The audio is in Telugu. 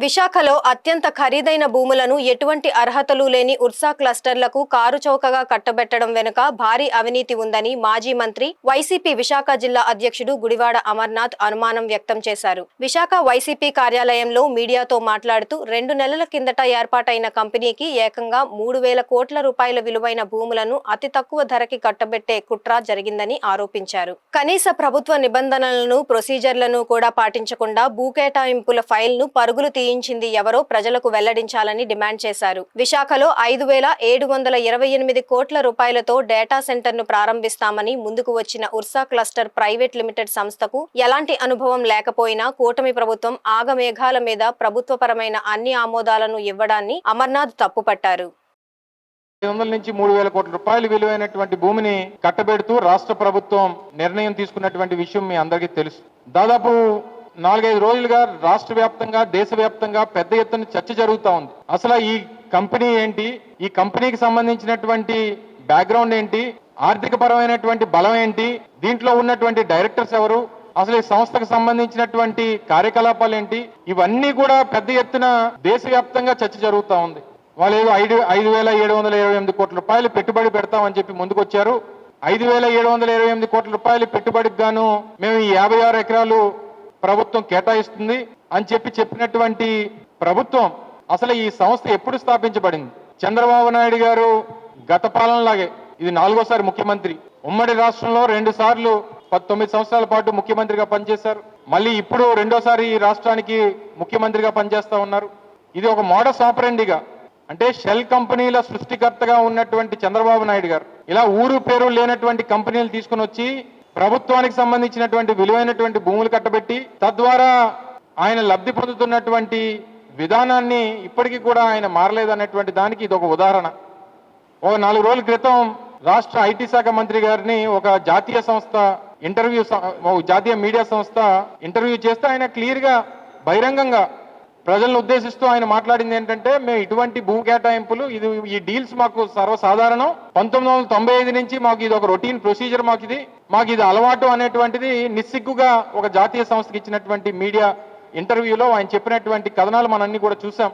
విశాఖలో అత్యంత ఖరీదైన భూములను ఎటువంటి అర్హతలు లేని ఉర్సా క్లస్టర్లకు కారు చౌకగా కట్టబెట్టడం వెనుక భారీ అవినీతి ఉందని మాజీ మంత్రి వైసీపీ విశాఖ జిల్లా అధ్యక్షుడు గుడివాడ అమర్నాథ్ అనుమానం వ్యక్తం చేశారు. విశాఖ వైసీపీ కార్యాలయంలో మీడియాతో మాట్లాడుతూ 2 నెలల కిందట ఏర్పాటైన కంపెనీకి ఏకంగా 3,000 కోట్ల రూపాయల విలువైన భూములను అతి తక్కువ ధరకి కట్టబెట్టే కుట్ర జరిగిందని ఆరోపించారు. కనీస ప్రభుత్వ నిబంధనలను, ప్రొసీజర్లను కూడా పాటించకుండా భూకేటాయింపుల ఫైల్ను పరుగులు తీయించింది ఎవరో ప్రజలకు వెల్లడించాలని డిమాండ్ చేశారు. విశాఖలో 5,728 కోట్ల రూపాయలతో డేటా సెంటర్ను ప్రారంభిస్తామని ముందుకు వచ్చిన ఉర్సా క్లస్టర్ ప్రైవేట్ లిమిటెడ్ సంస్థకు ఎలాంటి అనుభవం లేకపోయినా కూటమి ప్రభుత్వం ఆగమేఘాల మీద ప్రభుత్వపరమైన అన్ని ఆమోదాలను ఇవ్వడాన్ని అమర్నాథ్ తప్పుపట్టారు. 500 నుంచి 3,000 కోట్ల రూపాయలు విలువైనటువంటి భూమిని కట్టబెడుతూ రాష్ట్ర ప్రభుత్వం నిర్ణయం తీసుకున్నటువంటి విషయం మీ అందరికీ తెలుసు. దాదాపు 4-5 రోజులుగా రాష్ట్ర వ్యాప్తంగా, దేశవ్యాప్తంగా పెద్ద ఎత్తున చర్చ జరుగుతూ ఉంది. అసలు ఈ కంపెనీ ఏంటి, ఈ కంపెనీకి సంబంధించినటువంటి బ్యాక్గ్రౌండ్ ఏంటి, ఆర్థిక పరమైనటువంటి బలం ఏంటి, దీంట్లో ఉన్నటువంటి డైరెక్టర్స్ ఎవరు, అసలు ఈ సంస్థకు సంబంధించినటువంటి కార్యకలాపాలు ఏంటి, ఇవన్నీ కూడా పెద్ద ఎత్తున దేశవ్యాప్తంగా చర్చ జరుగుతూ ఉంది. వాళ్ళు ఏదో 5,728 కోట్ల రూపాయలు పెట్టుబడి పెడతామని చెప్పి ముందుకొచ్చారు. 5,728 కోట్ల రూపాయలు పెట్టుబడికి గాను మేము ఈ 56 ఎకరాలు ప్రభుత్వం కేటాయిస్తుంది అని చెప్పినటువంటి ప్రభుత్వం అసలు ఈ సంస్థ ఎప్పుడు స్థాపించబడింది? చంద్రబాబు నాయుడు గారు గత పాలనలాగే ఇది 4వ ముఖ్యమంత్రి. ఉమ్మడి రాష్ట్రంలో 2 సార్లు 19 సంవత్సరాల పాటు ముఖ్యమంత్రిగా పనిచేశారు. మళ్ళీ ఇప్పుడు 2వ ఈ రాష్ట్రానికి ముఖ్యమంత్రిగా పనిచేస్తా ఉన్నారు. ఇది ఒక మోడస్ ఆపరెండిగా, అంటే షెల్ కంపెనీల సృష్టికర్తగా ఉన్నటువంటి చంద్రబాబు నాయుడు గారు ఇలా ఊరు పేరు లేనటువంటి కంపెనీలు తీసుకుని వచ్చి ప్రభుత్వానికి సంబంధించినటువంటి విలువైనటువంటి భూములు కట్టబెట్టి తద్వారా ఆయన లబ్ధి పొందుతున్నటువంటి విధానాన్ని ఇప్పటికీ కూడా ఆయన మారలేదనేటువంటి దానికి ఇది ఒక ఉదాహరణ. ఒక 4 రోజుల క్రితం రాష్ట్ర ఐటీ శాఖ మంత్రి గారిని ఒక జాతీయ మీడియా సంస్థ ఇంటర్వ్యూ చేస్తే ఆయన క్లియర్ గా బహిరంగంగా ప్రజలను ఉద్దేశిస్తూ ఆయన మాట్లాడింది ఏంటంటే, మేము ఇటువంటి భూ కేటాయింపులు ఈ డీల్స్ మాకు సర్వసాధారణం. 1995 నుంచి మాకు ఇది ఒక రొటీన్ ప్రొసీజర్, మాకు ఇది అలవాటు అనేటువంటిది నిస్సిగ్గుగా ఒక జాతీయ సంస్థకి ఇచ్చినటువంటి మీడియా ఇంటర్వ్యూలో ఆయన చెప్పినటువంటి కథనాలు మనం అన్ని కూడా చూసాం.